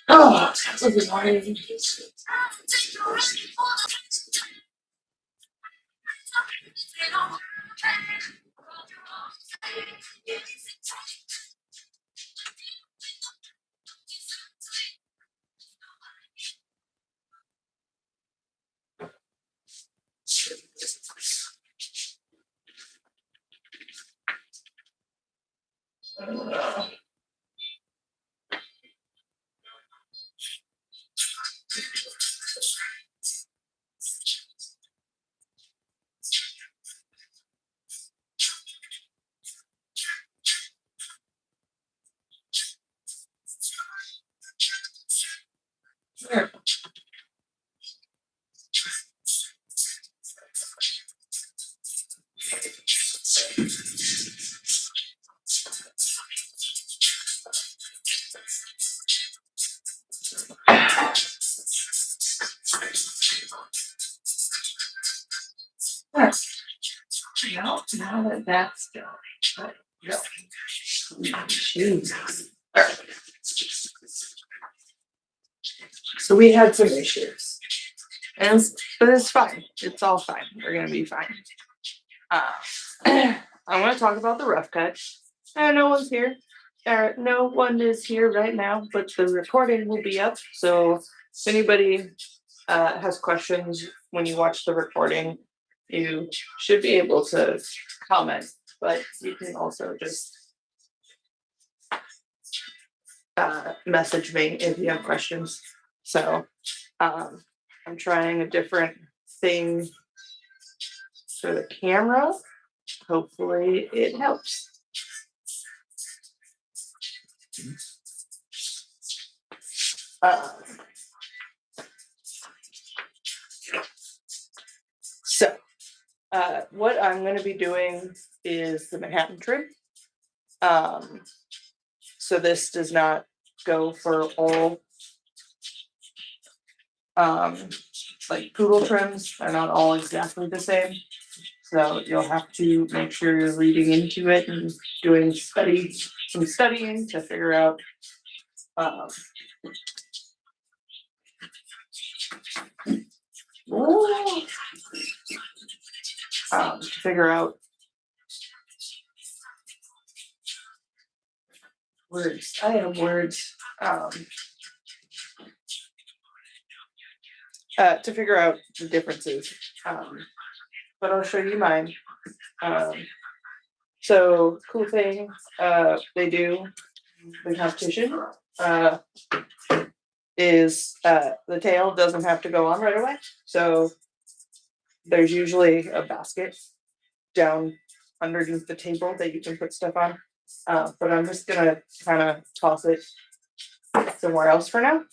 Oh, that was annoying. Now that that's done, Jesus. All right. So we had some issues, but it's fine. It's all fine. We're gonna be fine. I'm gonna talk about the rough cut. No one's here. No one is here right now, but the recording will be up. So if anybody has questions when you watch the recording, you should be able to comment, but you can also just message me if you have questions. So I'm trying a different thing for the camera. Hopefully it helps. What I'm going to be doing is the Manhattan trim. So this does not go for all like poodle trims. They're not all exactly the same. So you'll have to make sure you're reading into it and doing some studying to figure out words. I have words. To figure out the differences. But I'll show you mine. So cool thing they do the competition is the tail doesn't have to go on right away. So there's usually a basket down underneath the table that you can put stuff on. But I'm just gonna kind of toss it somewhere else for now.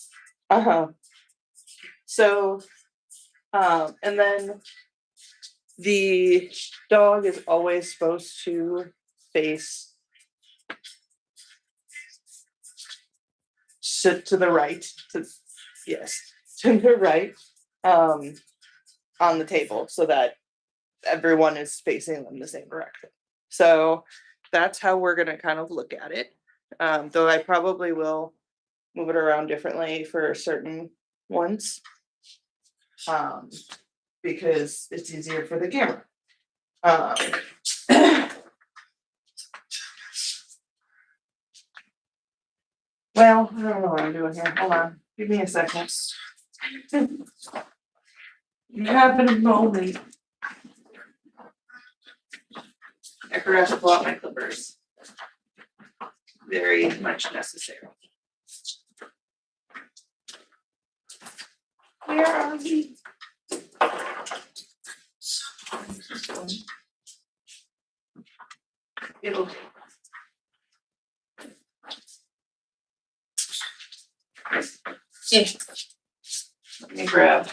So and then the dog is always supposed to face sit to the right. To the right on the table so that everyone is facing them the same direction. So that's how we're gonna kind of look at it. Though I probably will move it around differently for certain ones. Because it's easier for the camera. Well, I don't know what I'm doing here. Hold on. Give me a second. You have a moment. I forgot to pull out my clippers. Very much necessary. Where are we? It'll do. Let me grab.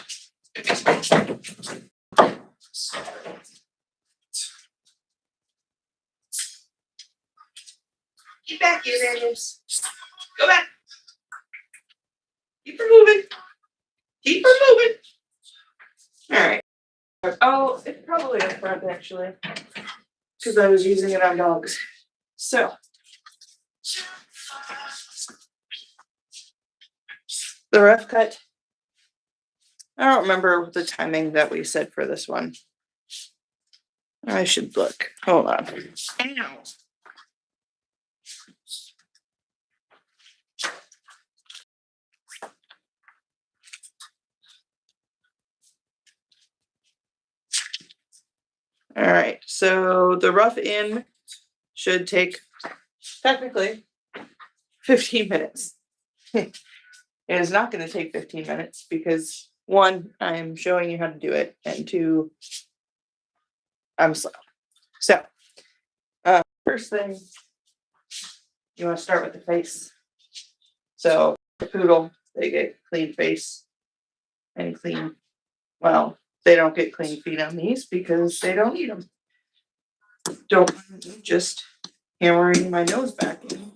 Get back here, Daniels. Go back. Keep her moving. Keep her moving. All right. Oh, it's probably in front actually. because I was using it on dogs. So the rough cut. I don't remember the timing that we said for this one. I should look. Hold on. Ow. All right, so the rough in should take technically 15 minutes. It is not going to take 15 minutes because one, I'm showing you how to do it, and two, I'm slow. So, first thing, you want to start with the face. So, the poodle, they get clean face and clean, well, they don't get clean feet on these because they don't eat them. Don't mind me just hammering my nose back in.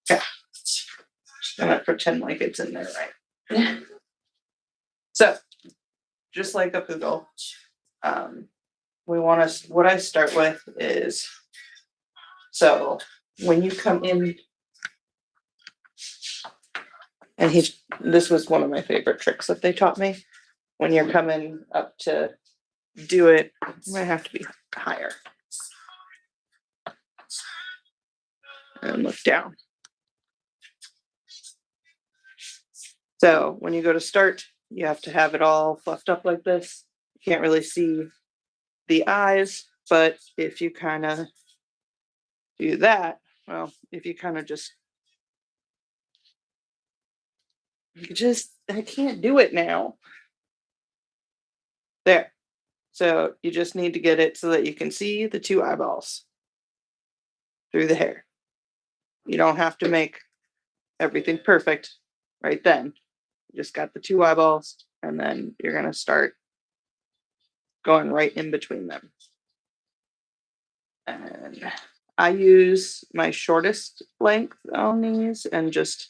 Yeah. Just gonna pretend like it's in there, right? So, just like a poodle, we want to, what I start with is, so when you come in, and this was one of my favorite tricks that they taught me. When you're coming up to do it, you might have to be higher. And look down. So when you go to start, you have to have it all fluffed up like this. You can't really see the eyes, but if you kind of do that, well, if you kind of just, I can't do it now. There. So you just need to get it so that you can see the two eyeballs through the hair. You don't have to make everything perfect right then. You just got the two eyeballs, and then you're going to start going right in between them. And I use my shortest length on these and just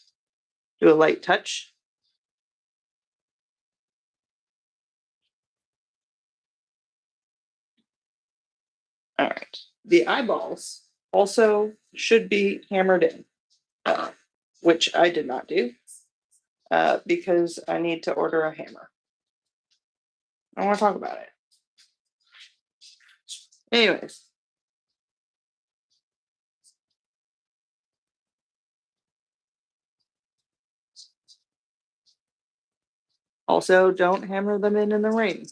do a light touch. All right. The eyeballs also should be hammered in, which I did not do because I need to order a hammer. I want to talk about it. Anyways. Also, don't hammer them in the rain.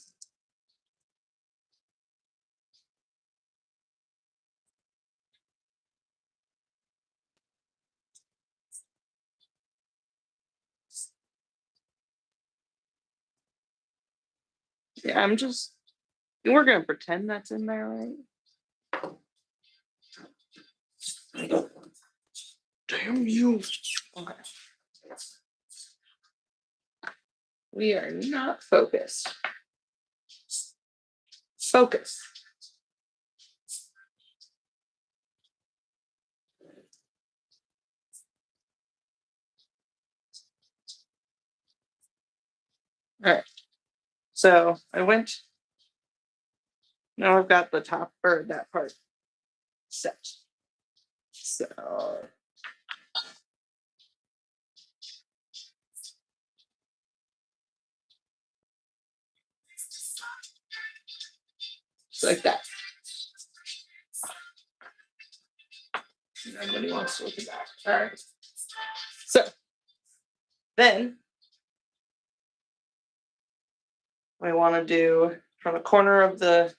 Yeah, we're going to pretend that's in there, right? Damn you. Okay. We are not focused. Focus. All right. So I went. Now I've got the top or that part set. So just like that. Nobody wants to look at that. All right. So then we want to do from the corner of the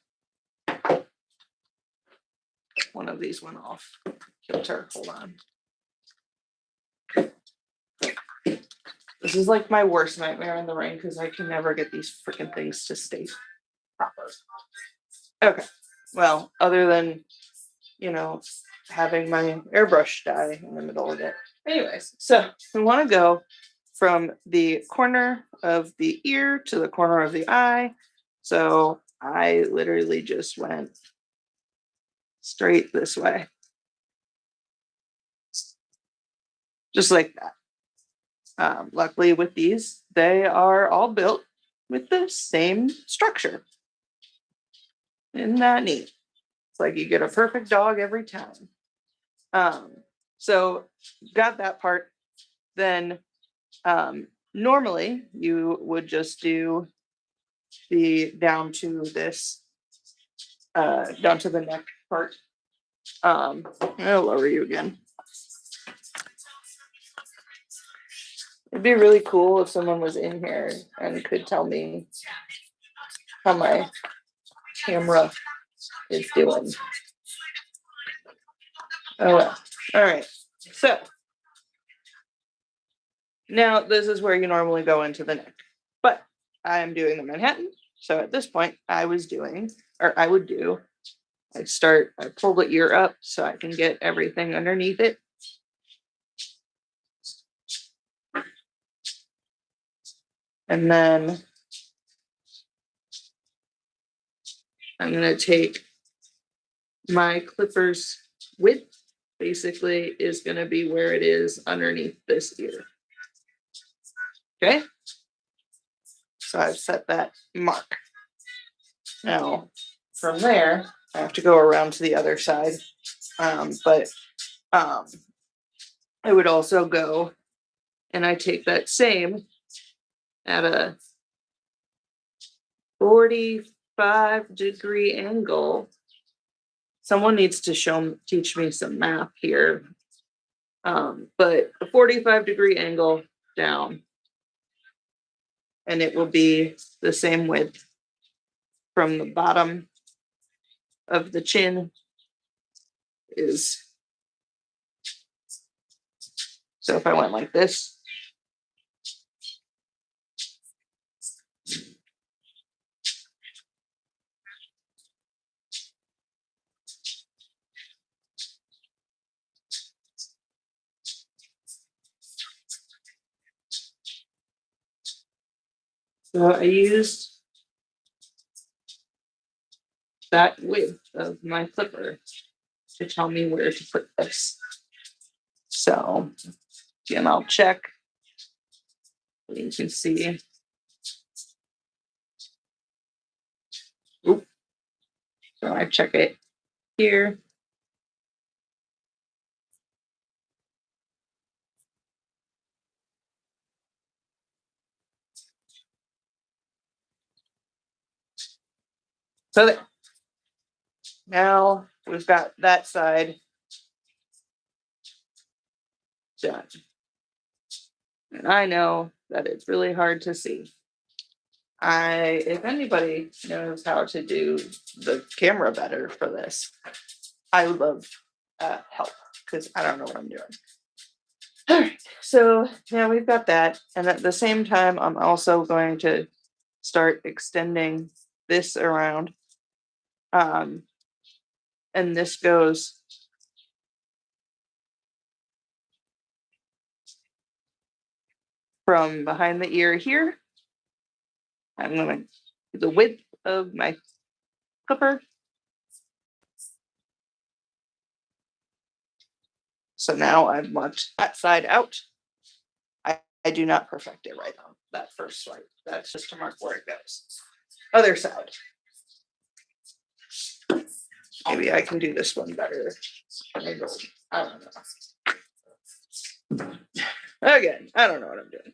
one of these went off kilter. Hold on. This is like my worst nightmare in the rain because I can never get these freaking things to stay proper. Okay. Well, other than, having my airbrush die in the middle of it. Anyways, so we want to go from the corner of the ear to the corner of the eye. So I literally just went straight this way. Just like that. Luckily with these, they are all built with the same structure. Isn't that neat? It's like you get a perfect dog every time. So got that part. Then normally you would just do the down to this, down to the neck part. I'll lower you again. It'd be really cool if someone was in here and could tell me how my camera is doing. Oh well. All right. So now this is where you normally go into the neck, but I am doing the Manhattan. So at this point, I would do, I pull the ear up so I can get everything underneath it. And then I'm going to take my clipper's width, basically is going to be where it is underneath this ear. Okay. So I've set that mark. Now from there, I have to go around to the other side. But I would also go and I take that same at a 45-degree angle. Someone needs to teach me some math here. But a 45-degree angle down. And it will be the same width from the bottom of the chin is. So if I went like this, so I used that width of my clipper to tell me where to put this. So again, I'll check. You can see. Oop. So I check it here. So there. Now we've got that side done. And I know that it's really hard to see. If anybody knows how to do the camera better for this, I would love help because I don't know what I'm doing. All right, so now we've got that. And at the same time, I'm also going to start extending this around. And this goes from behind the ear here. I'm going to do the width of my clipper. So now I've marked that side out. I do not perfect it right on that first swipe. That's just to mark where it goes. Other side. Maybe I can do this one better. I don't know. Again, I don't know what I'm doing.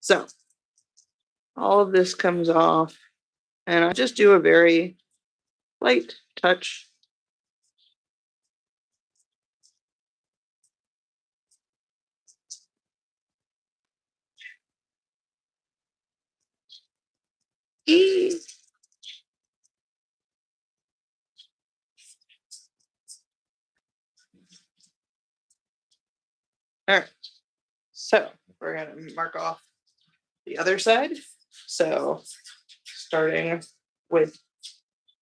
So all of this comes off, and I just do a very light touch. All right, so we're going to mark off the other side. So starting with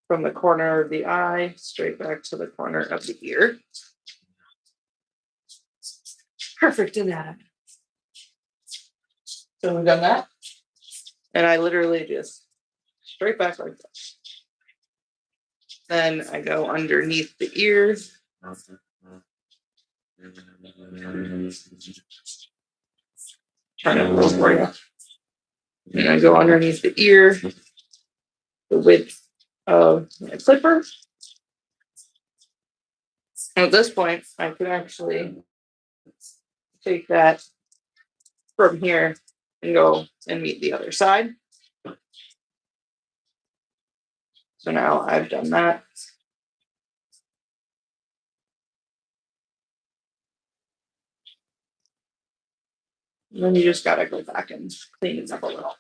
from the corner of the eye straight back to the corner of the ear. Perfect anatomy. So we've done that. And I literally just straight back like this. Then I go underneath the ear. Turn it a little for you. And I go underneath the ear, the width of my clipper. And at this point, I can actually take that from here and go and meet the other side. So now I've done that. And then you just gotta go back and clean it up a little.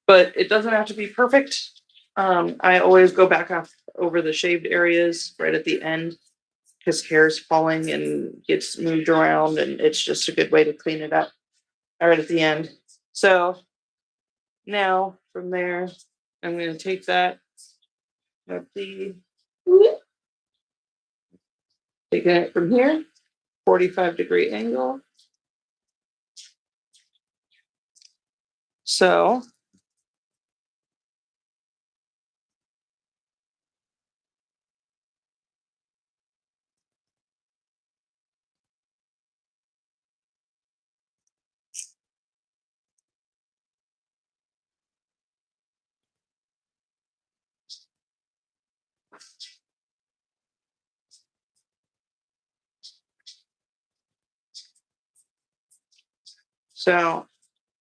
But it doesn't have to be perfect. I always go back off over the shaved areas right at the end because hair's falling and gets moved around, and it's just a good way to clean it up right at the end. So now from there, I'm going to take that taking it from here, 45-degree angle. So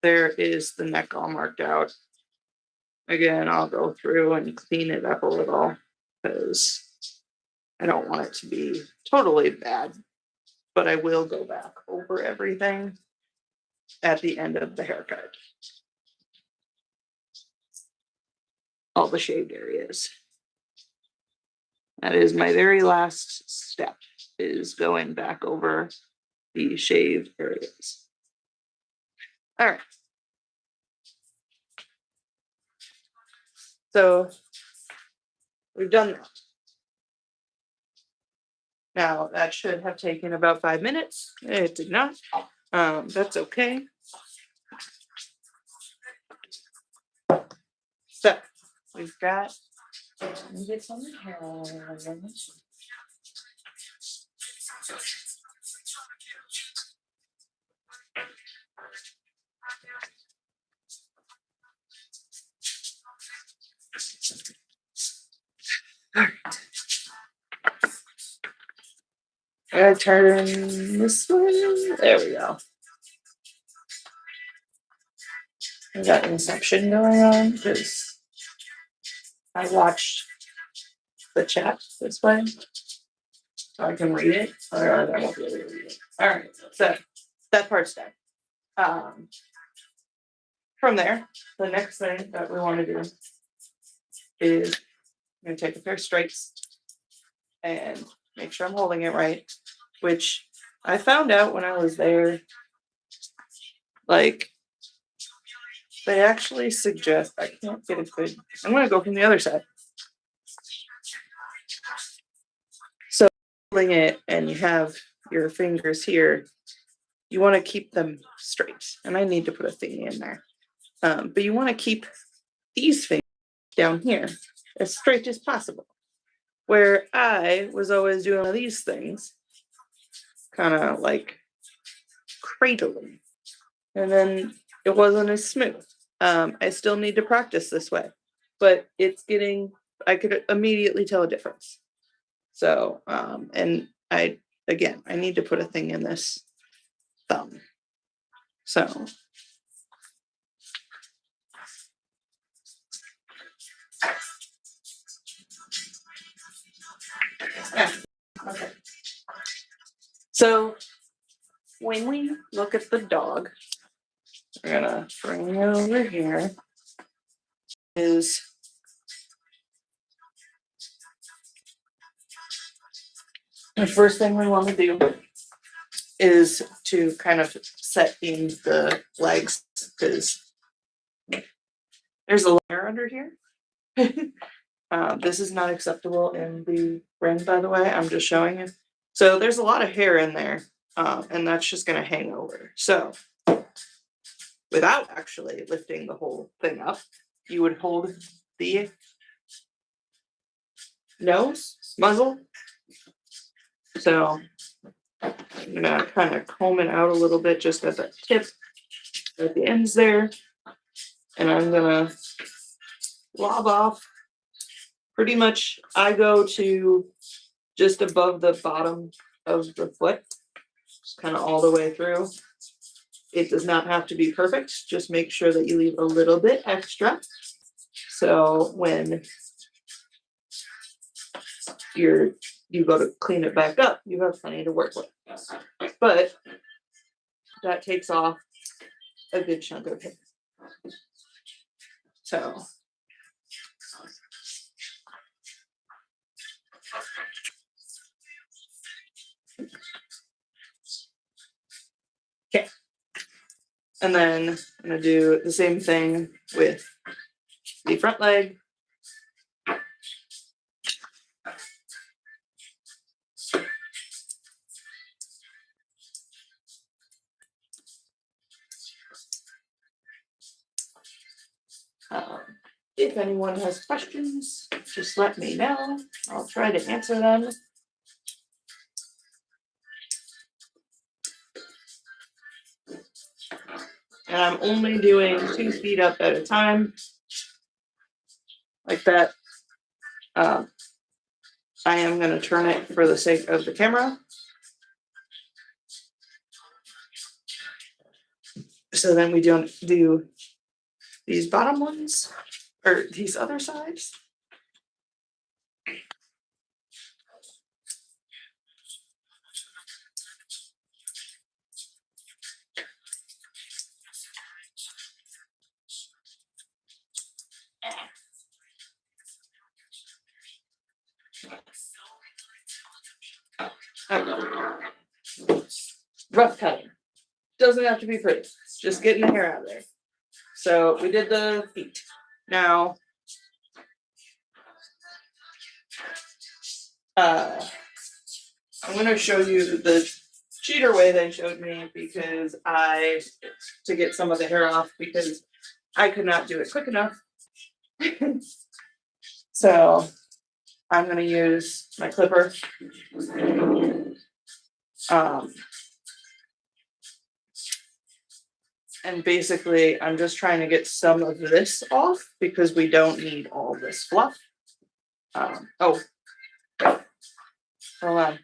there is the neck all marked out. Again, I'll go through and clean it up a little because I don't want it to be totally bad, but I will go back over everything at the end of the haircut. All the shaved areas. That is my very last step, is going back over the shaved areas. All right. So we've done that. Now that should have taken about 5 minutes. It did not. That's okay. So we've got. Let me get some hair. All right. I gotta turn this way. There we go. I got Inception going on because I watched the chat this way so I can read it. Otherwise, I won't be able to read it. All right, so that part's done. From there, the next thing that we want to do is I'm going to take a pair of straights and make sure I'm holding it right, which I found out when I was there. Like, they actually suggest, I can't get a good, I'm going to go from the other side. So, holding it and you have your fingers here, you want to keep them straight. And I need to put a thingy in there. But you want to keep these fingers down here as straight as possible. Where I was always doing one of these things, kind of like cradling. And then it wasn't as smooth. I still need to practice this way, but it's getting, I could immediately tell a difference. So, and I need to put a thing in this thumb. So. Yeah. Okay. So when we look at the dog, we're gonna bring it over here. Is the first thing we want to do is to kind of set in the legs because there's a layer under here. This is not acceptable in the ring, by the way. I'm just showing you. So there's a lot of hair in there, and that's just going to hang over. So without actually lifting the whole thing up. You would hold the nose, muzzle. So I'm gonna kind of comb it out a little bit just at the tip, at the ends there. And I'm gonna lob off. Pretty much I go to just above the bottom of the foot, just kind of all the way through. It does not have to be perfect. Just make sure that you leave a little bit extra. So when you go to clean it back up, you have plenty to work with. But that takes off a good chunk of hair. So okay. And then I'm gonna do the same thing with the front leg. If anyone has questions, just let me know. I'll try to answer them. And I'm only doing 2 feet up at a time, like that. I am going to turn it for the sake of the camera. So then we don't do these bottom ones or these other sides. Rough cutting. Doesn't have to be pretty. Just getting the hair out of there. So we did the feet. Now, I'm going to show you the cheater way they showed me because to get some of the hair off because I could not do it quick enough. So I'm going to use my clipper. And basically, I'm just trying to get some of this off because we don't need all this fluff. Hold on.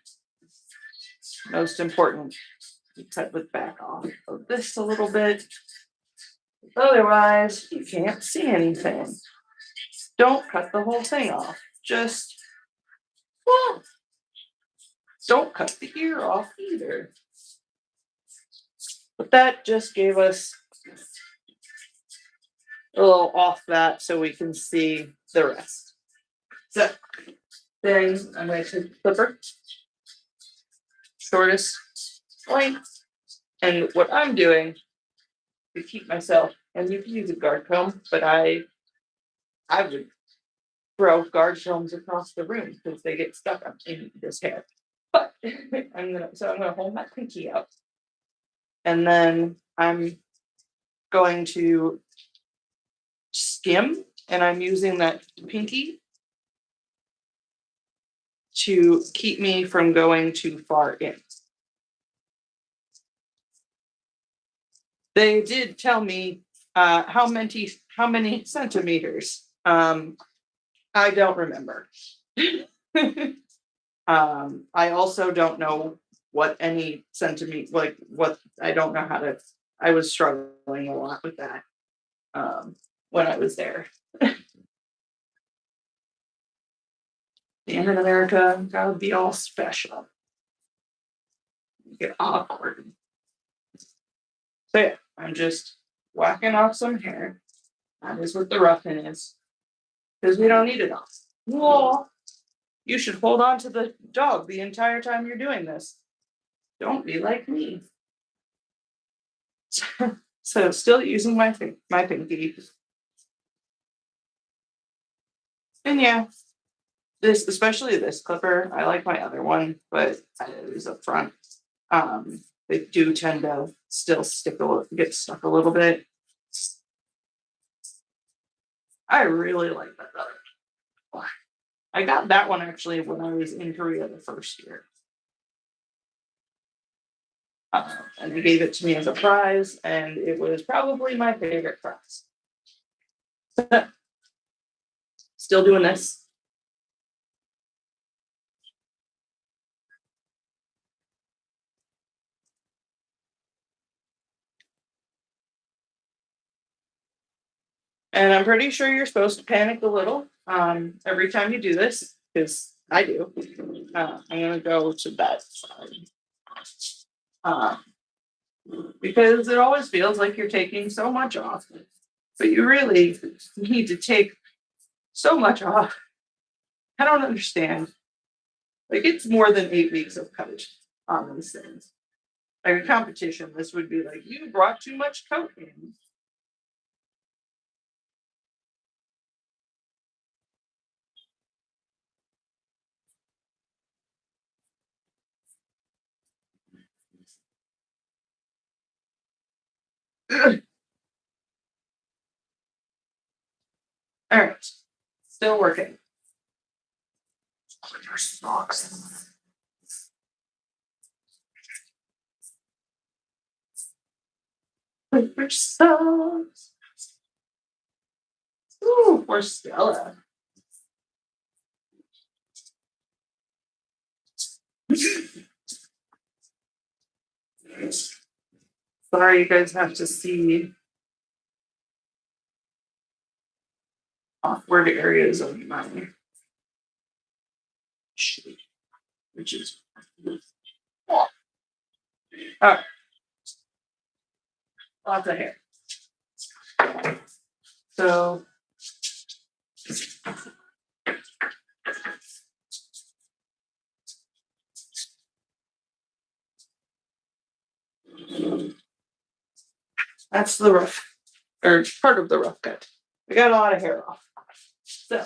Most important, you cut the back off of this a little bit. Otherwise, you can't see anything. Don't cut the whole thing off. Just, well, don't cut the ear off either. But that just gave us a little off that so we can see the rest. So then I'm going to take the clipper, shortest length, and what I'm doing to keep myself, and you can use a guard comb, but I would throw guard combs across the room because they get stuck in this hair. But I'm gonna hold my pinky out. And then I'm going to skim, and I'm using that pinky to keep me from going too far in. They did tell me how many centimeters. I don't remember. I also don't know what any centimeter, like what, I don't know how to, I was struggling a lot with that when I was there. Being in America, gotta be all special. Get awkward. So yeah, I'm just whacking off some hair. That is what the roughing is. Because we don't need it all. Whoa. You should hold on to the dog the entire time you're doing this. Don't be like me. So still using my pinky. And yeah, especially this clipper. I like my other one, but it was up front. They do tend to still get stuck a little bit. I really like that leather. I got that one actually when I was in Korea the first year. And they gave it to me as a prize, and it was probably my favorite prize. Still doing this. And I'm pretty sure you're supposed to panic a little every time you do this, because I do. I'm going to go to that side. Because it always feels like you're taking so much off, but you really need to take so much off. I don't understand. Like, it's more than 8 weeks of coat on these things. Like a competition, this would be like, you brought too much coat in. All right, still working. Your socks. Your socks. Ooh, poor Stella. Sorry, you guys have to see awkward areas of my shape, which is all right. Lots of hair. So that's the rough, or part of the rough cut. I got a lot of hair off. So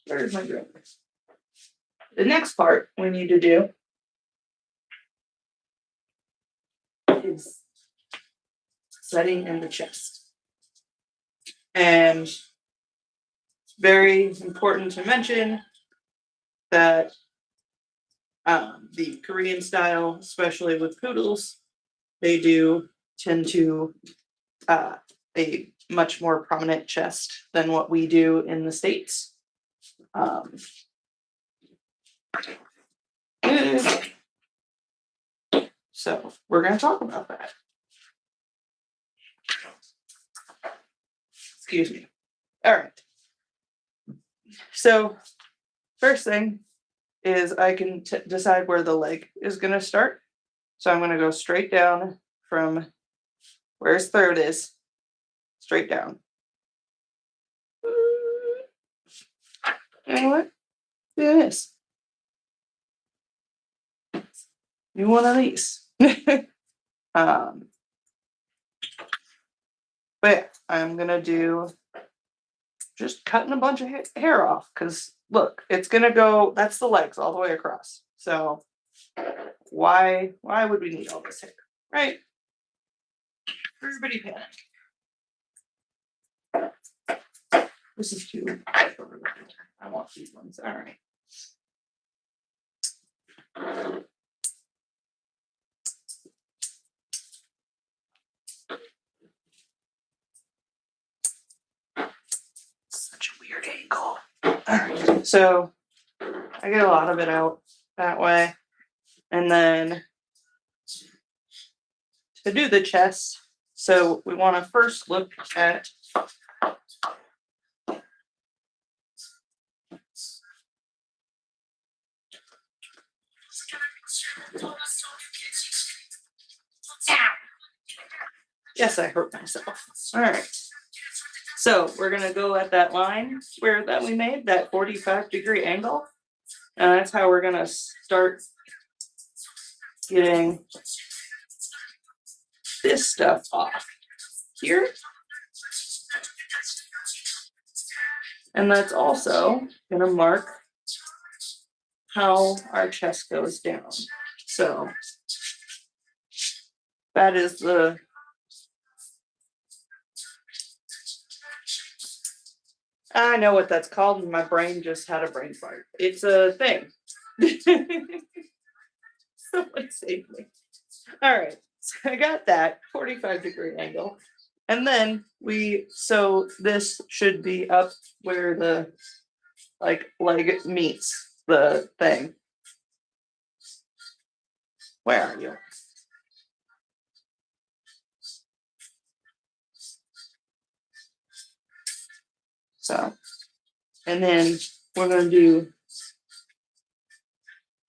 where's my drink? The next part we need to do is setting in the chest. And very important to mention that the Korean style, especially with poodles, they do tend to a much more prominent chest than what we do in the States. So we're going to talk about that. Excuse me. All right. So first thing is I can decide where the leg is going to start. So I'm going to go straight down from where his throat is, straight down. You know what? Do this. Do one of these. But yeah, I'm going to do just cutting a bunch of hair off because look, it's going to go, that's the legs all the way across. So why would we need all this hair, right? Everybody panic. This is too short. I want these ones. All right. Such a weird angle. All right. So I get a lot of it out that way. And then to do the chest, so we want to first look at yes, I hurt myself. All right. So we're going to go at that line where that we made, that 45-degree angle. And that's how we're going to start getting this stuff off here. And that's also going to mark how our chest goes down. So that is the I know what that's called, and my brain just had a brain fart. It's a thing. Someone save me. All right, so I got that 45-degree angle. And then so this should be up where the like leg meets the thing. Where are you? So, and then we're going to do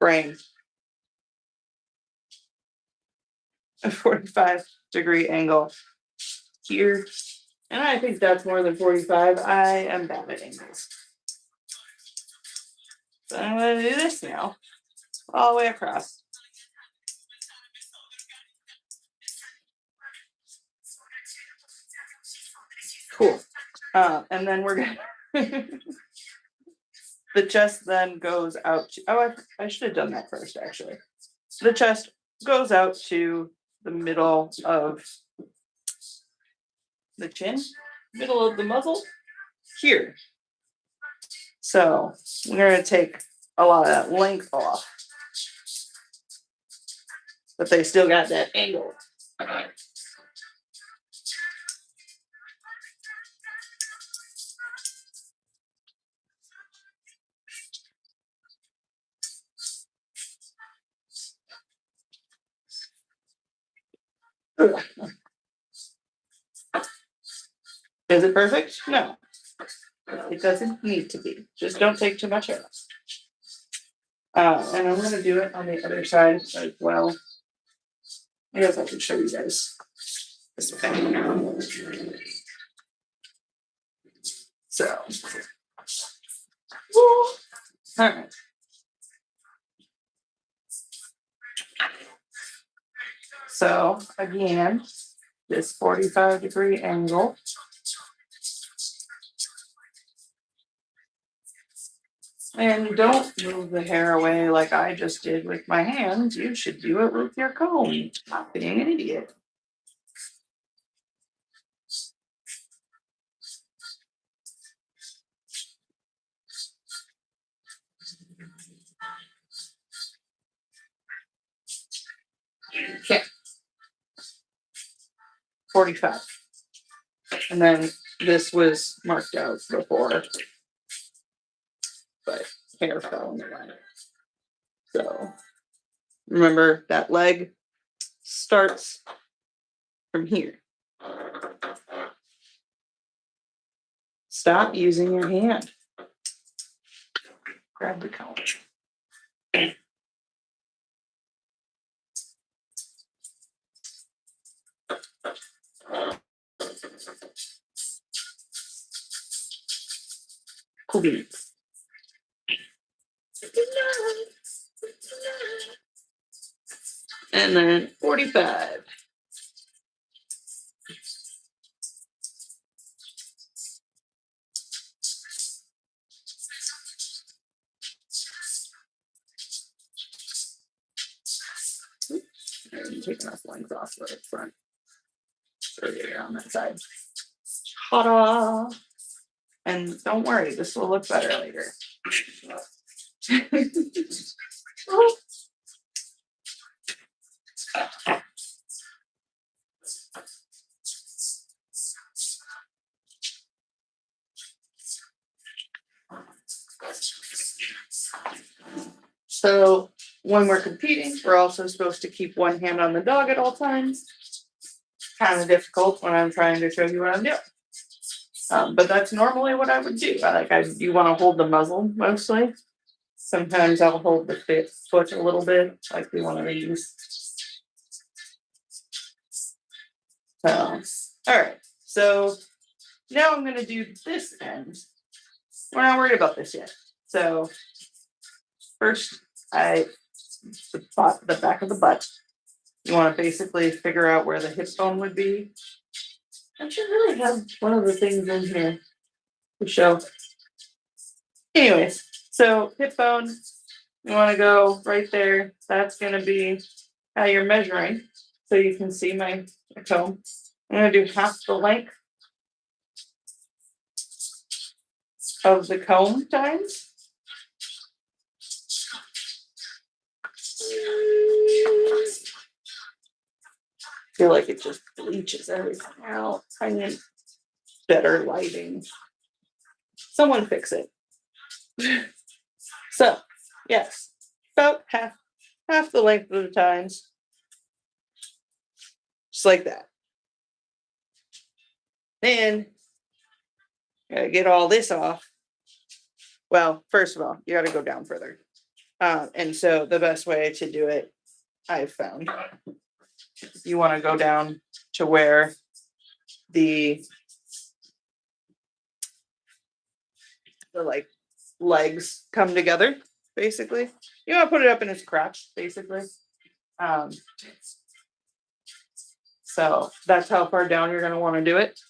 brain. A 45-degree angle here. And I think that's more than 45. I am bad at angles. So I'm going to do this now, all the way across. Cool. And then we're going to, the chest then goes out to, I should have done that first, actually. The chest goes out to the middle of the chin, middle of the muzzle, here. So we're going to take a lot of that length off, but they still got that angle. Is it perfect? No. It doesn't need to be. Just don't take too much hair. And I'm going to do it on the other side as well. I guess I can show you guys this way. So, all right. So again, this 45-degree angle. And don't move the hair away like I just did with my hands. You should do it with your comb. Stop being an idiot. Okay. 45. And then this was marked out before, but hair fell in the line. So remember that leg starts from here. Stop using your hand. Grab the comb. Cool beans. And then 45. I'm taking off length off the front. So yeah, on that side. Ta-da! And don't worry, this will look better later. So when we're competing, we're also supposed to keep one hand on the dog at all times. Kind of difficult when I'm trying to show you what I'm doing. But that's normally what I would do. You want to hold the muzzle mostly. Sometimes I'll hold the foot a little bit, like we want to use. All right. So now I'm going to do this end. We're not worried about this yet. So first, the back of the butt. You want to basically figure out where the hip bone would be. I should really have one of the things in here to show. Anyways, so hip bone, you want to go right there. That's going to be how you're measuring. So you can see my comb. I'm going to do half the length. of the comb tines. I feel like it just bleaches everything out. I need better lighting. Someone fix it. So, yes, about half the length of the tines. Just like that. Then, gotta get all this off. Well, first of all, you gotta go down further. And so the best way to do it, I've found, you want to go down to where the like legs come together, basically. You want to put it up in its crotch, basically. So that's how far down you're going to want to do it.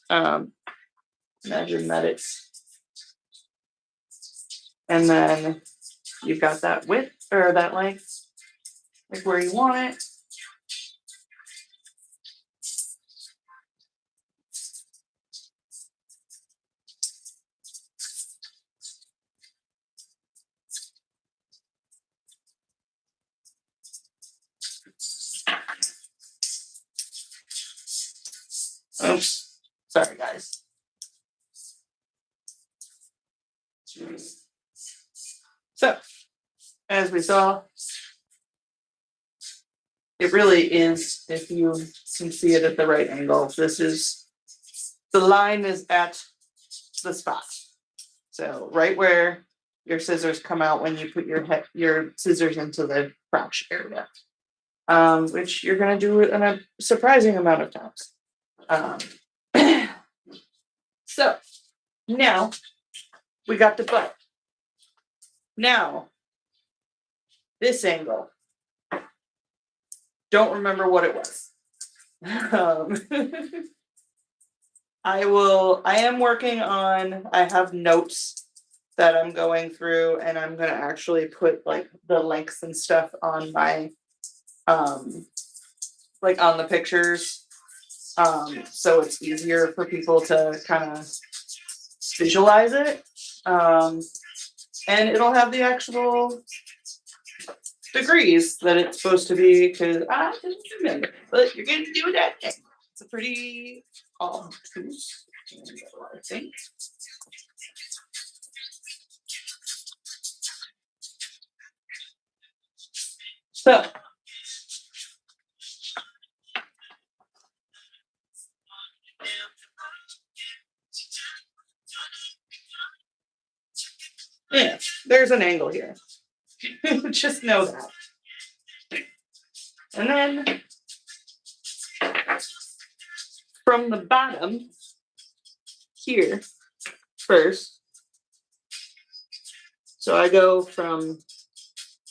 Imagine that it's, and then you've got that width or that length, like where you want it. Oops, sorry guys. So, as we saw, it really is, if you can see it at the right angle, this is, the line is at the spot. So right where your scissors come out when you put your scissors into the crotch area, which you're going to do in a surprising amount of times. So now we got the butt. Now this angle, don't remember what it was. I am working on, I have notes that I'm going through, and I'm going to actually put like the links and stuff on my, like on the pictures. So it's easier for people to kind of visualize it. And it'll have the actual degrees that it's supposed to be, because I didn't remember, but you're going to do that thing. It's a pretty obtuse, I think. So, yeah, there's an angle here. Just know that. And then from the bottom here first. So I go from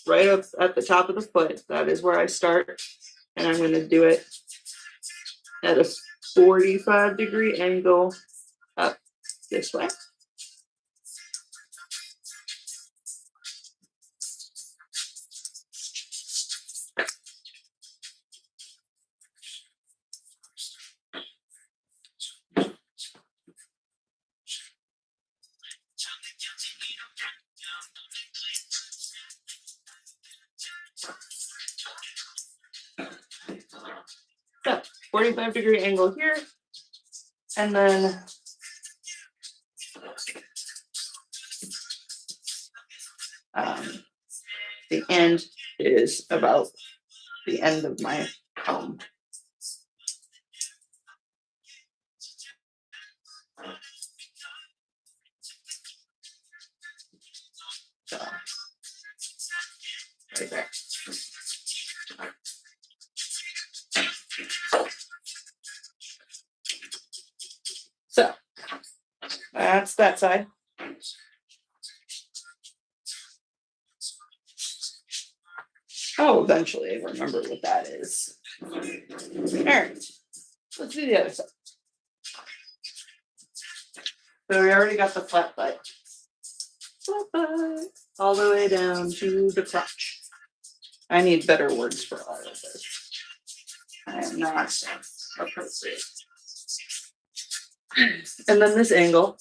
right up at the top of the foot. That is where I start. And I'm going to do it at a 45-degree angle up this way. So 45-degree angle here, and then the end is about the end of my comb. So, right there. So that's that side. Oh, eventually I remember what that is. All right, let's do the other side. So we already got the flat butt. Flat butt. All the way down to the crotch. I need better words for all of this. I am not appropriate. And then this angle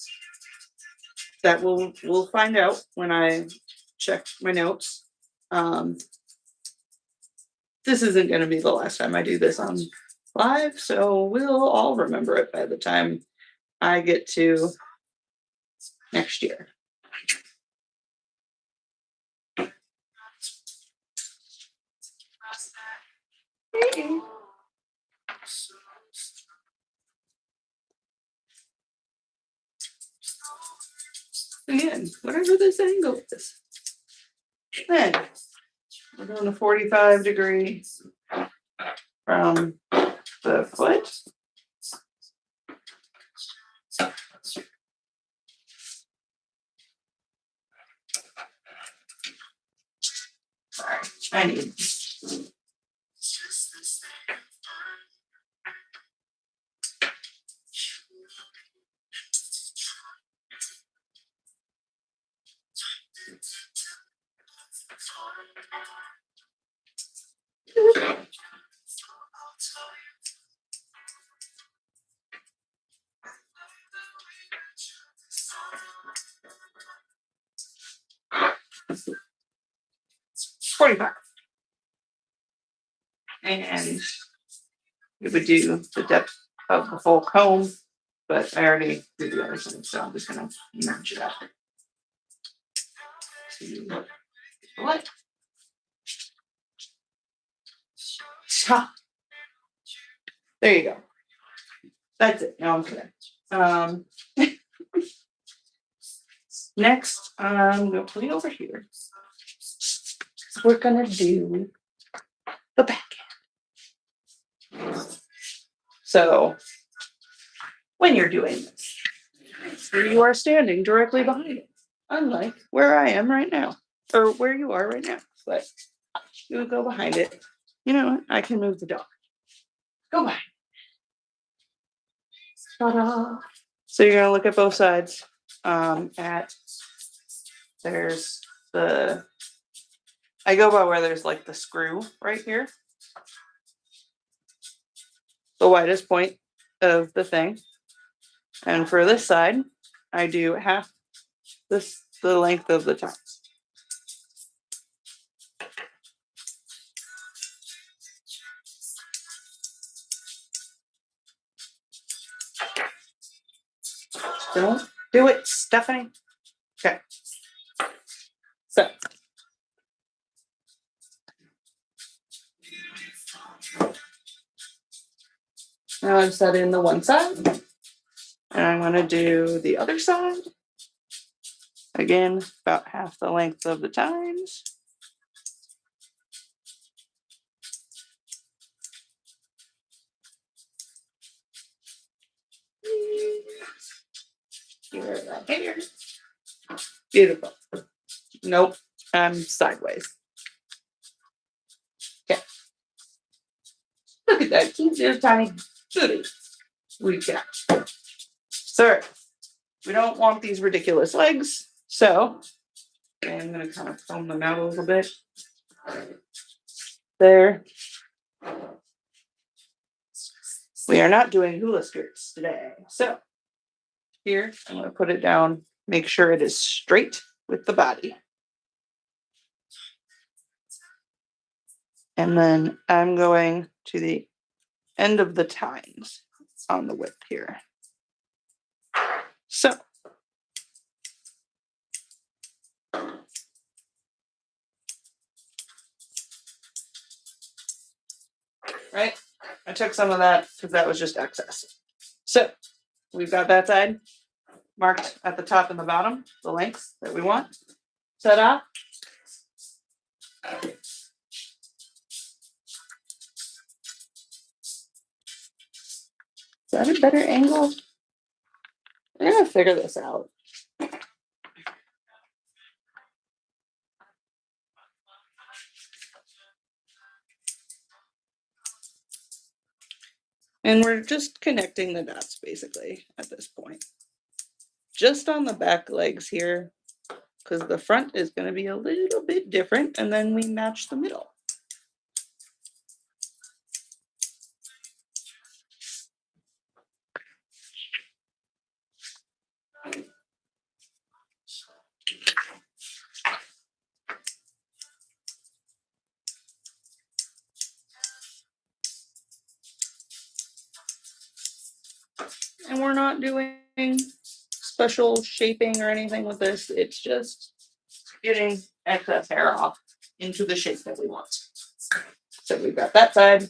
that we'll find out when I check my notes. This isn't going to be the last time I do this on live, so we'll all remember it by the time I get to next year. Again, whatever this angle is. Then we're doing a 45 degrees from the foot. Sorry, I need. $45. And we would do the depth of the full comb, but I already did the other side, so I'm just gonna match it up. What? Stop. There you go. That's it. Now I'm correct. Next, I'm gonna put it over here. We're gonna do the back end. So when you're doing this, you are standing directly behind it, unlike where I am right now, or where you are right now. But you would go behind it. You know what? I can move the dog. Go behind. Ta-da. So you're gonna look at both sides. There's the. I go by where there's like the screw right here. The widest point of the thing. And for this side, I do half the length of the tines. Don't do it, Stephanie. Okay. So. Now I've set in the one side. And I'm going to do the other side. Again, about half the length of the tines. Here. Beautiful. Nope, I'm sideways. Okay. Look at that cute little tiny booty we got. So we don't want these ridiculous legs, so I'm going to kind of comb them out a little bit. There. We are not doing hula skirts today. So here, I'm going to put it down, make sure it is straight with the body. And then I'm going to the end of the tines on the width here. So. Right? I took some of that because that was just excess. So we've got that side marked at the top and the bottom, the lengths that we want. Set up. Is that a better angle? I'm gonna figure this out. And we're just connecting the dots basically at this point. Just on the back legs here, because the front is going to be a little bit different, and then we match the middle. not doing special shaping or anything with this. It's just getting excess hair off into the shape that we want. So we've got that side.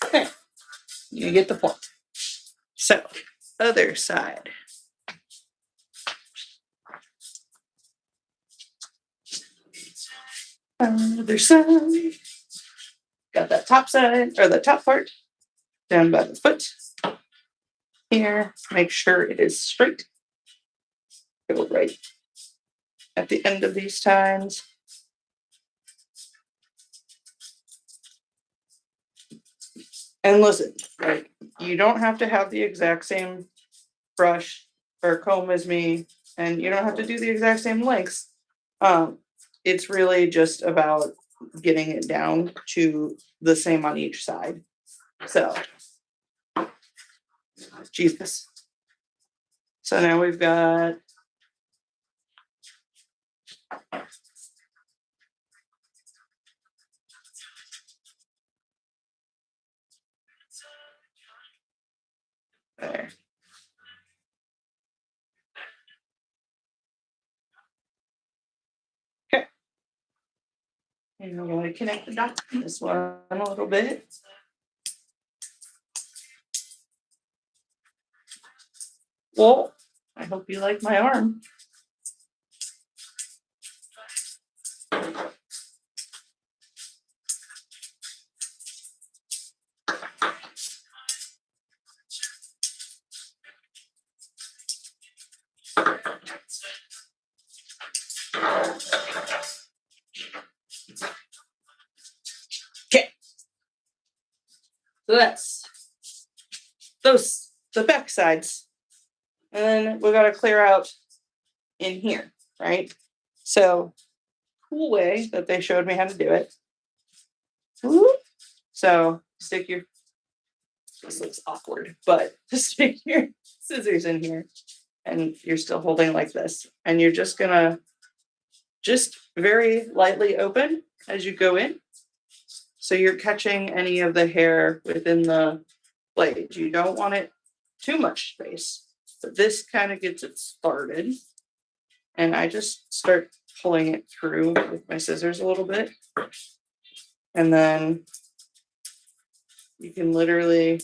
Okay, you get the point. So, other side. Other side. Got that top side, or the top part, down by the foot. Here, make sure it is straight. Go right at the end of these tines. And listen, like, you don't have to have the exact same brush or comb as me, and you don't have to do the exact same lengths. It's really just about getting it down to the same on each side. So, Jesus. So now we've got there. Okay. And I'm going to connect the dot on this one a little bit. Well, I hope you like my arm. Okay. So that's the back sides. And then we got to clear out in here, right? So, cool way that they showed me how to do it. Whoop. So, stick your, this looks awkward, but stick your scissors in here and you're still holding like this. And you're just gonna just very lightly open as you go in. So you're catching any of the hair within the blade. You don't want it too much space. But this kind of gets it started. And I just start pulling it through with my scissors a little bit. And then you can literally,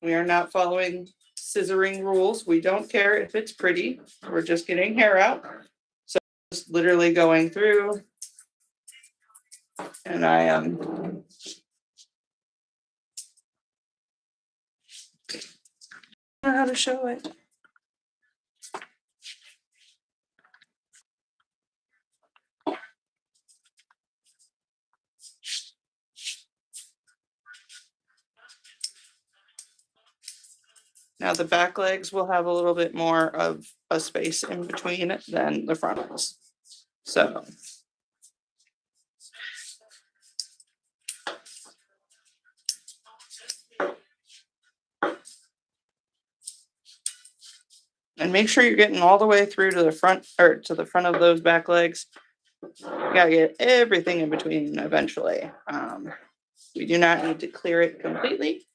we are not following scissoring rules. We don't care if it's pretty. We're just getting hair out. So just literally going through. And I am how to show it. Now the back legs will have a little bit more of a space in between than the front ones. So and make sure you're getting all the way through to the front or to the front of those back legs. You gotta get everything in between eventually. We do not need to clear it completely.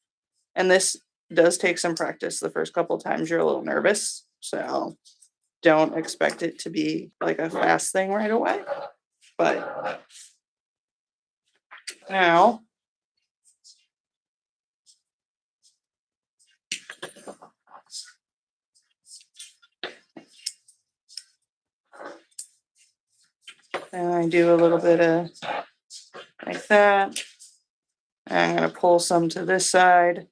And this does take some practice. The first couple times you're a little nervous. So don't expect it to be like a fast thing right away. But now and I do a little bit of like that. I'm going to pull some to this side.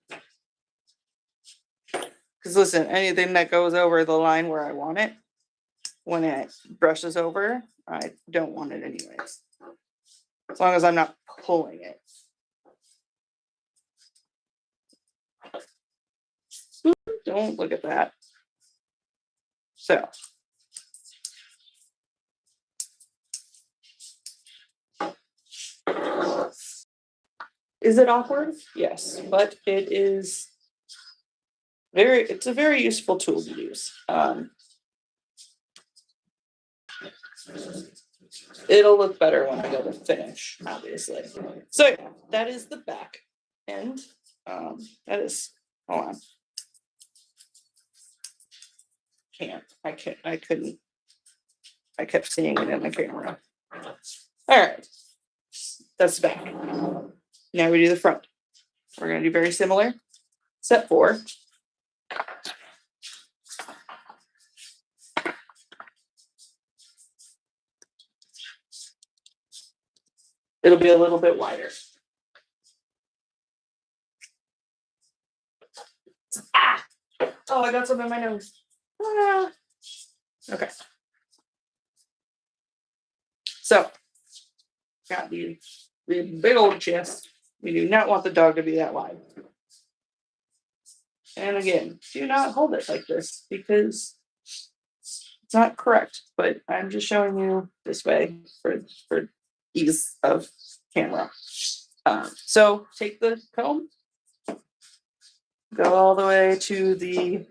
Because listen, anything that goes over the line where I want it, when it brushes over, I don't want it anyways. As long as I'm not pulling it. Don't look at that. So. Is it awkward? Yes, but it is it's a very useful tool to use. It'll look better when I go to finish, obviously. So yeah, that is the back end. That is, hold on. I couldn't, I kept seeing it in the camera. All right, that's the back. Now we do the front. We're gonna do very similar, except for it'll be a little bit wider. Ah! Oh, I got some in my nose. Ah. Okay. So, got the big old chest. We do not want the dog to be that wide. And again, do not hold it like this because it's not correct, but I'm just showing you this way for ease of camera. So take the comb, go all the way to the,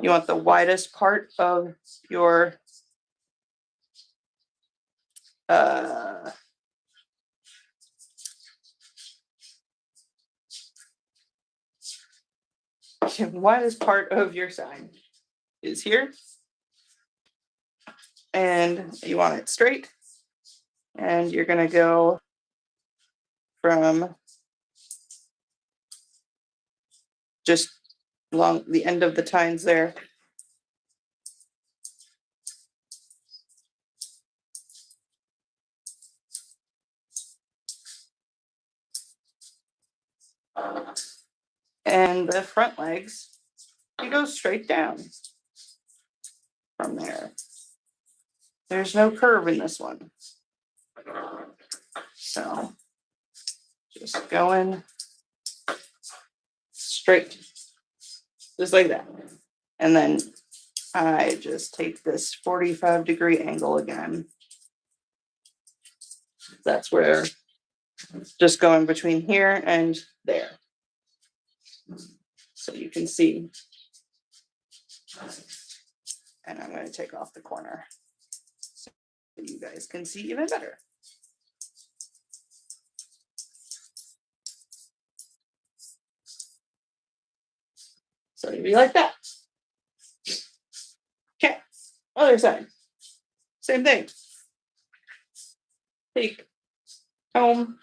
you want the widest part of your widest part of your sign is here. And you want it straight. And you're going to go from just along the end of the tines there. And the front legs, you go straight down from there. There's no curve in this one. So just going straight, just like that. And then I just take this 45-degree angle again. That's where, just going between here and there. So you can see. And I'm going to take off the corner so you guys can see even better. So it'll be like that. Okay, other side. Same thing. Take comb,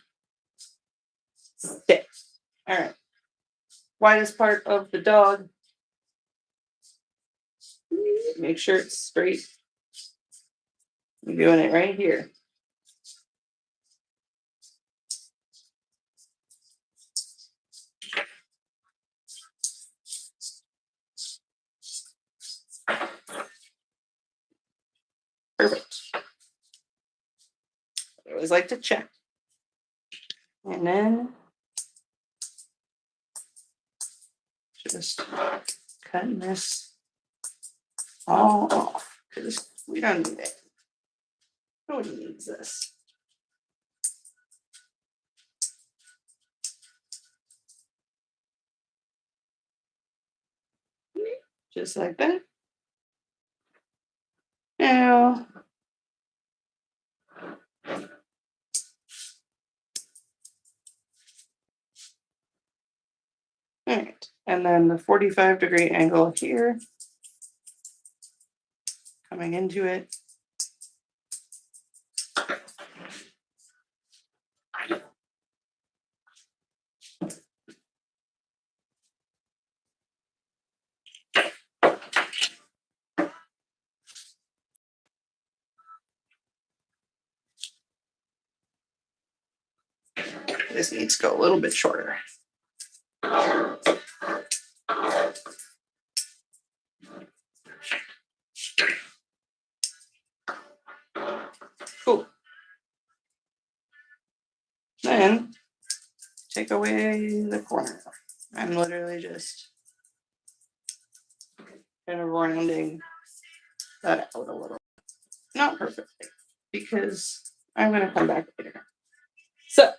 stick. All right. Widest part of the dog. Make sure it's straight. I'm doing it right here. Perfect. I always like to check. And then just cutting this all off because we don't need it. Nobody needs this. Just like that. Now, all right, and then the 45-degree angle here, coming into it. This needs to go a little bit shorter. Cool. Then take away the corner. I'm literally just kind of rounding that out a little. Not perfectly, because I'm going to come back later. So,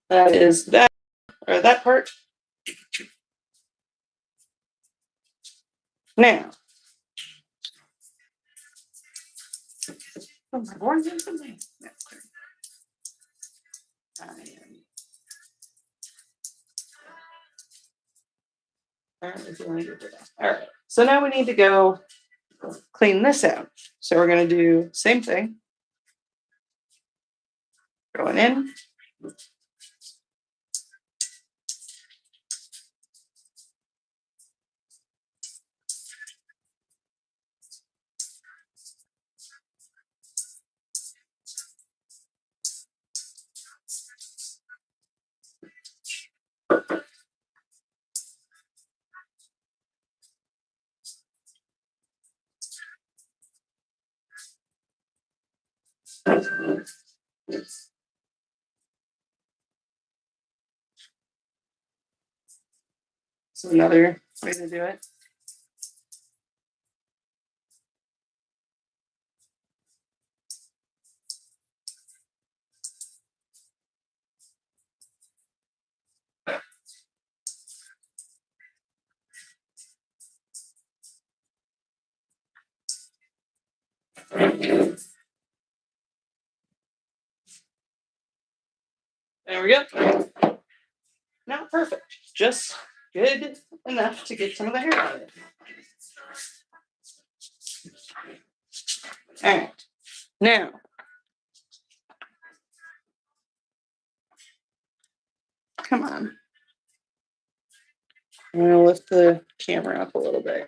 That is that, or that part. Now, oh my Lord, there's something. I am apparently feeling good today. All right, so now we need to go clean this out. So we're going to do same thing. Going in. So another way to do it. There we go. Not perfect, just good enough to get some of the hair out of it. All right, now come on. I'm gonna lift the camera up a little bit.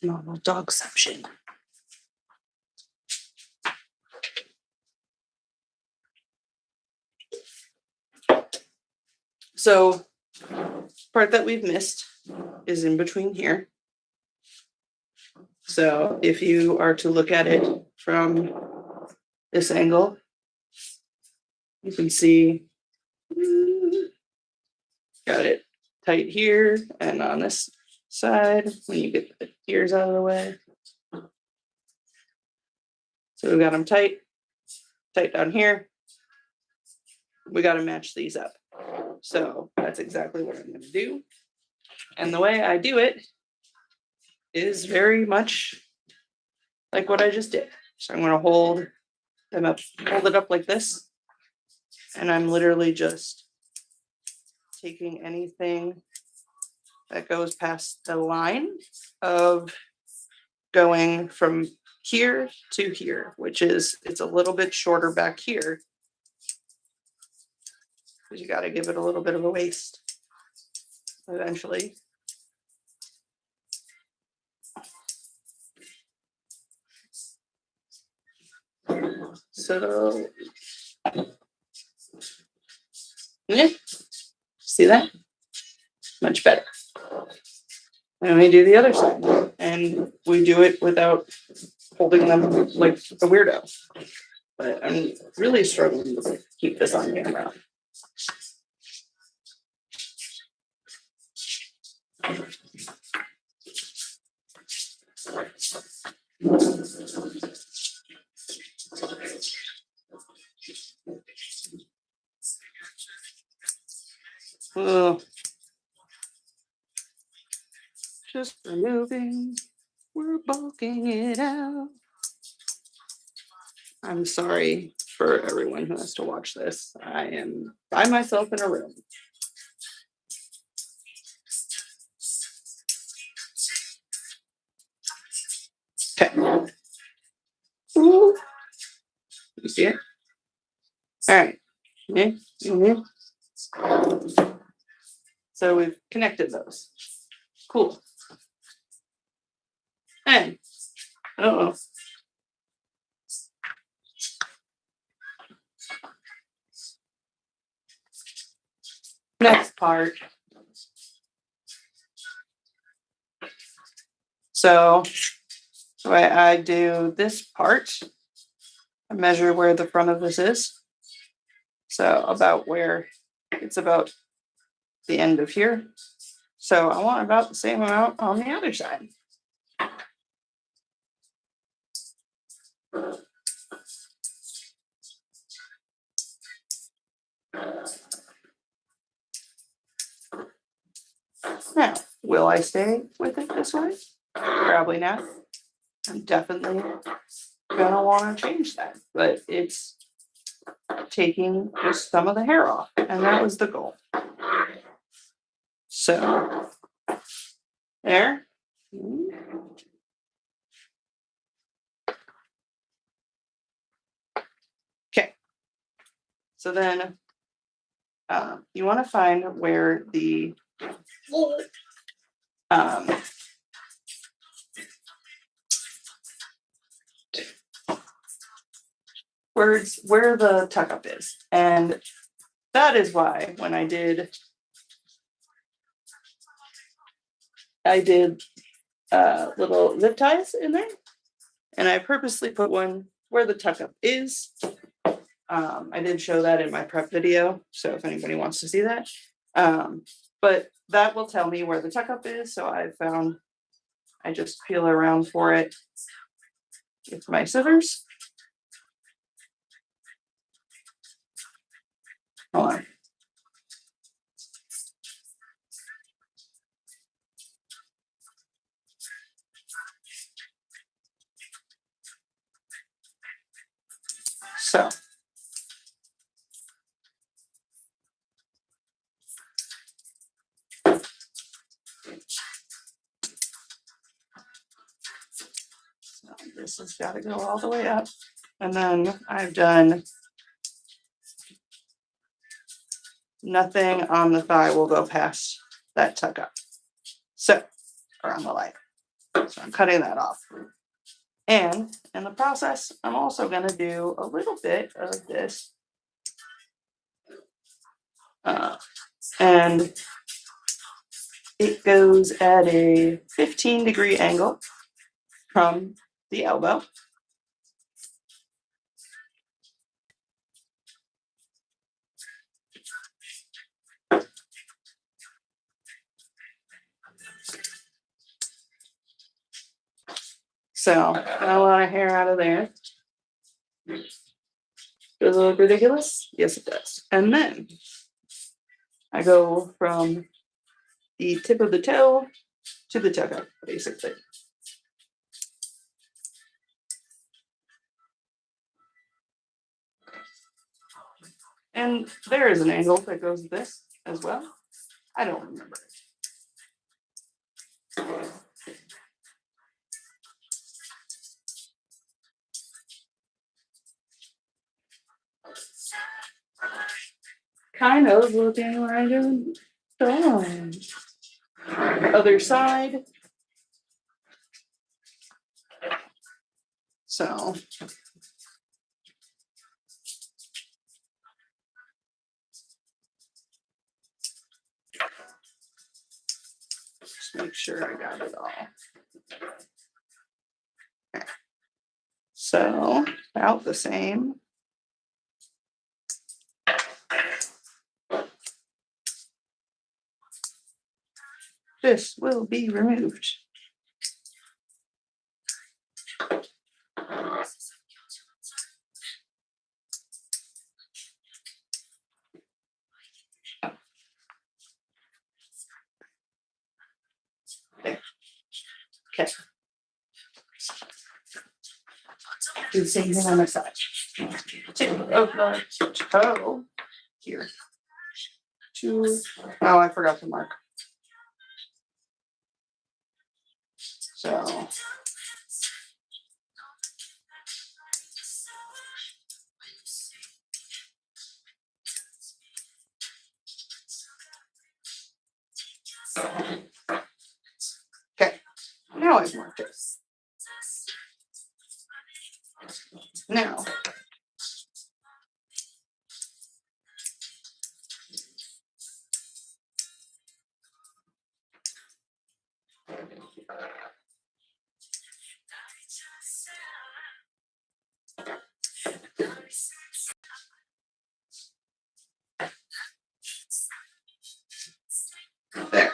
Normal dogception. So part that we've missed is in between here. So if you are to look at it from this angle, you can see got it tight here and on this side when you get the ears out of the way. So we got them tight down here. We got to match these up. So that's exactly what I'm going to do. And the way I do it is very much like what I just did. So I'm going to hold it up like this. And I'm literally just taking anything that goes past the line of going from here to here, which is, it's a little bit shorter back here. Because you got to give it a little bit of a waist eventually. So, yeah, see that? Much better. And we do the other side, and we do it without holding them like a weirdo. But I'm really struggling to keep this on camera. Oh, just removing, we're bulking it out. I'm sorry for everyone who has to watch this. I am by myself in a room. Okay. Ooh. You see it? All right. Mm-hmm. So we've connected those. Cool. And oh, next part. So the way I do this part, I measure where the front of this is. So about where it's about the end of here. So I want about the same amount on the other side. Now, will I stay with it this way? Probably not. I'm definitely gonna want to change that, but it's taking just some of the hair off, and that was the goal. So there. Okay. So then you want to find where the um, where the tuck up is, and that is why when I did little zip ties in there, and I purposely put one where the tuck up is. I did show that in my prep video, so if anybody wants to see that. But that will tell me where the tuck up is, so I just peel around for it with my scissors. Hold on. So this has got to go all the way up. And then I've done nothing on the thigh will go past that tuck up. So, or on the leg. So I'm cutting that off. And in the process, I'm also going to do a little bit of this. And it goes at a 15-degree angle from the elbow. So, got a lot of hair out of there. Does it look ridiculous? Yes, it does. And then I go from the tip of the toe to the tuck up, basically. And there is an angle that goes with this as well. I don't remember it. Kind of looking where I do. Other side. So just make sure I got it all. Okay. So about the same. This will be removed. Okay. Do the same thing on the side. Tip of the toe here. Oh, I forgot to mark. So okay, now I've marked it. Now there.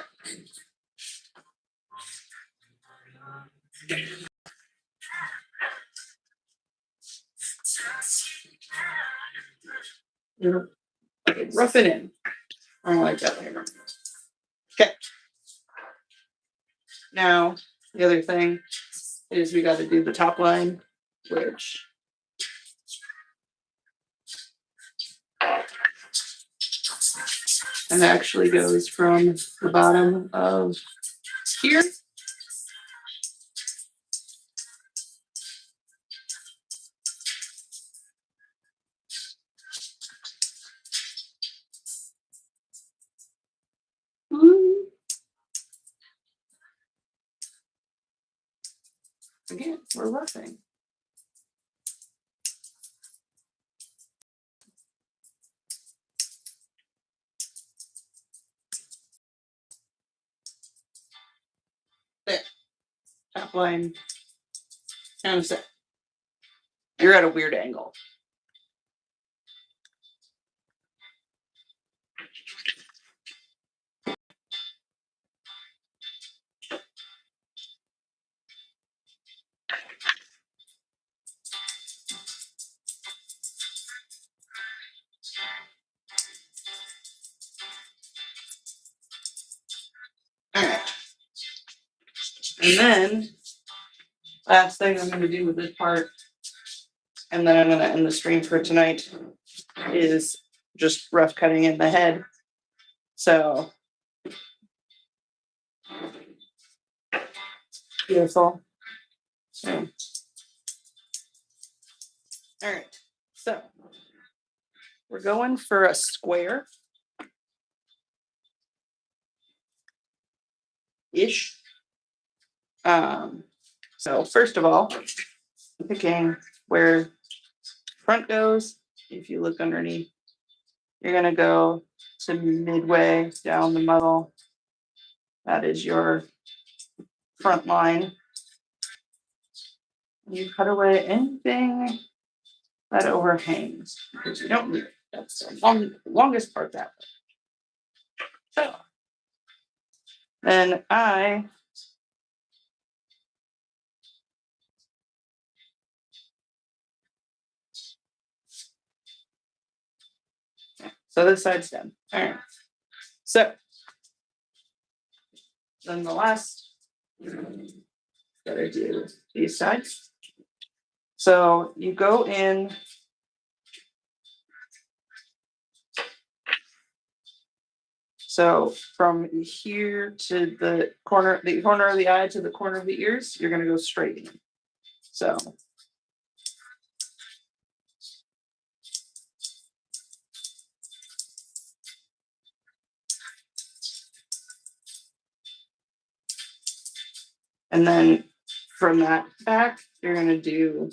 Rough it in. I don't like that later. Okay. Now, the other thing is we got to do the top line, which and actually goes from the bottom of here. Again, we're roughing. There. Top line. Kind of set. You're at a weird angle. All right. And then, last thing I'm going to do with this part, and then I'm going to end the stream for tonight, is just rough cutting in the head. So, beautiful. So, all right. So, we're going for a square. Ish. So first of all, picking where front goes, if you look underneath, you're gonna go to midway down the middle. That is your front line. You cut away anything that overhangs because you don't need it. That's the longest part that way. So then so this side's done. All right. So then the last, gotta do these sides. So you go in. So from here to the corner of the eye to the corner of the ears, you're gonna go straight in. So. And then from that back, you're gonna do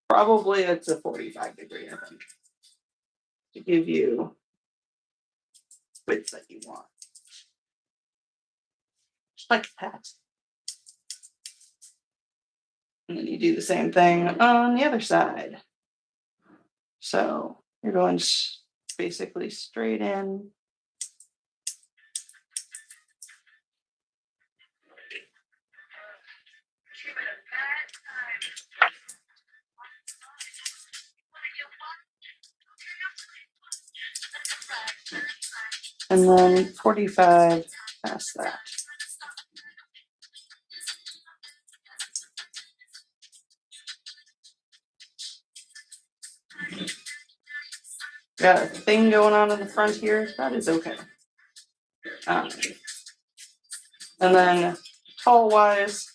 probably it's a 45-degree, I think, to give you width that you want. Just like that. And then you do the same thing on the other side. So you're going basically straight in. And then 45 past that. Got a thing going on in the front here. That is okay. And then tall wise,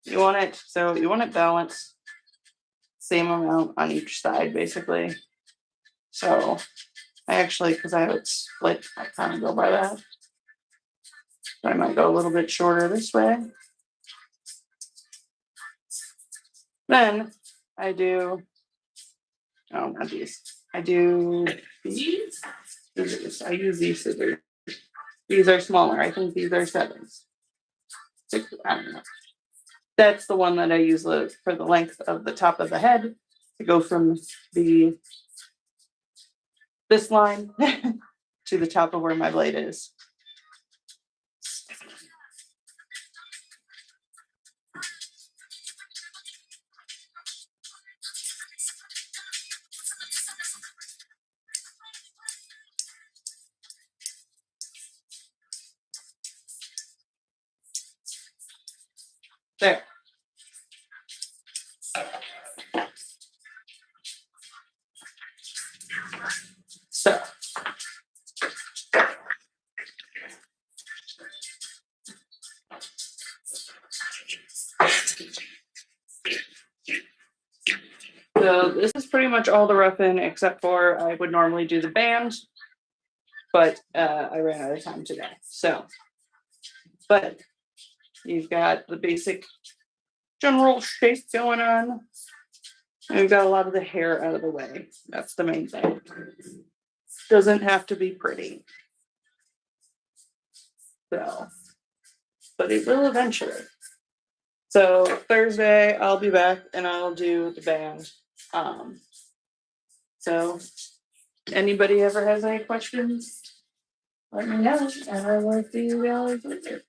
you want it balanced, same amount on each side basically. So I actually, because I have it split, I kind of go by that. So I might go a little bit shorter this way. Then I do, oh, not these. I do these scissors. I use these scissors. These are smaller. I think these are 7s. 6, I don't know. That's the one that I use for the length of the top of the head to go from this line to the top of where my blade is. There. So. So this is pretty much all the rough-in, except for I would normally do the band, but I ran out of time today. So, but you've got the basic general shape going on. And we've got a lot of the hair out of the way. That's the main thing. Doesn't have to be pretty. So, but it will eventually. So Thursday I'll be back and I'll do the band. So anybody ever has any questions, let me know and I will see you guys later.